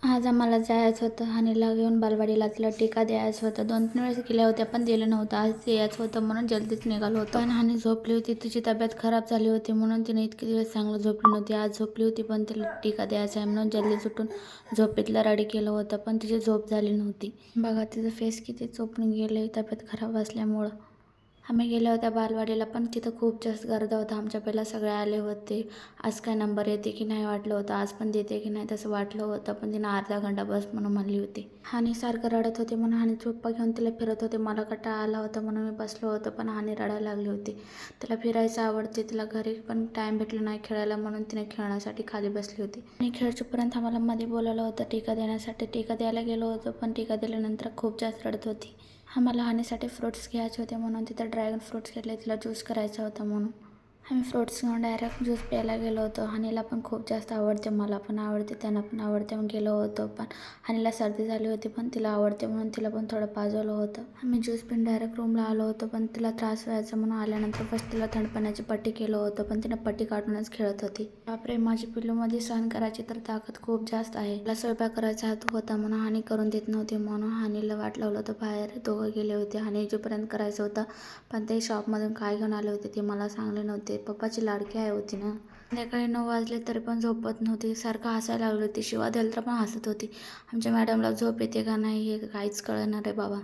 आज आम्हाला जायचं होतं हानीला घेऊन बालवाडीला. तिला टीका द्यायचं होतं. 2-3 वेळेस गेल्या होत्या पण दिलं नव्हतं. आज यायचं होतं म्हणून जल्दीच निघालो होतो. पण हानी झोपली होती. तिची तब्येत खराब झाली होती म्हणून तिने इतके दिवस चांगलं झोपली नव्हती. आज झोपली होती पण तिला टीका द्यायचा आहे म्हणून जल्दीच उठून झोपेतलं रेडी केलं होतं पण तिची झोप झाली नव्हती. बघा तिचं फेस किती चोपून गेले तब्येत खराब असल्यामुळं. आम्ही गेल्या होत्या बालवाडीला पण तिथं खूप जास्त गर्दी होता. आमच्या पहिला सगळे आले होते. आज काय नंबर येते की नाही वाटलं होतं. आज पण देते की नाही तसं वाटलं होतं पण तिनं अर्धा घंटा बस म्हणून म्हणली होती. हानी सारखं रडत होते म्हणून हानी चोप्पा घेऊन तिला फिरत होते. मला कंटाळा आला होता म्हणून मी बसलो होतो पण हानी रडायला लागली होती. तिला फिरायचं आवडते. तिला घरी पण टाईम भेटला नाही खेळायला म्हणून तिने खेळण्यासाठी खाली बसली होती. आणि खेळचोपर्यंत आम्हाला मध्ये बोलावलं होतं टीका देण्यासाठी. टीका द्यायला गेलो होतो पण टीका दिल्यानंतर खूप जास्त रडत होती. आम्हाला हानीसाठी फ्रुट्स घ्यायचे होते म्हणून तिथं ड्रॅगन फ्रुट्स घेतले. तिला ज्यूस करायचा होता म्हणून आम्ही फ्रुट्स घेऊन डायरेक्ट ज्यूस प्यायला गेलो होतो. हानीला पण खूप जास्त आवडते, मला पण आवडते, त्यांना पण आवडते म्हणून गेलो होतो. पण हानीला सर्दी झाली होती पण तिला आवडते म्हणून तिला पण थोडं पाजवलं होतं. आम्ही ज्यूस पिऊन डायरेक्ट रूमला आलो होतो पण तिला त्रास व्हायचा म्हणून आल्यानंतर फर्स्ट तिला थंड पाण्याची पट्टी केलं होतं पण तिने पट्टी काढूनच खेळत होती. बापरे, माझी पिल्लूमध्ये सहन करायची तर ताकद खूप जास्त आहे. तिला स्वयंपाक करायचा होता म्हणून हानी करून देत नव्हती म्हणून हानीला वाट लावलं होतं बाहेर. दोघं गेले होते. हानी जोपर्यंत करायचं होतं पण ते शॉपमधून काय घेऊन आले होते ते मला सांगले नव्हते. पप्पाची लाडकी आहे होती ना. संध्याकाळी 9 वाजले तरी पण झोपत नव्हती. सारखं हसायला लागली होती. शिवा द्यायला तर पण हसत होती. आमच्या मॅडमला झोप येते का नाही हे काहीच कळणार आहे बाबा.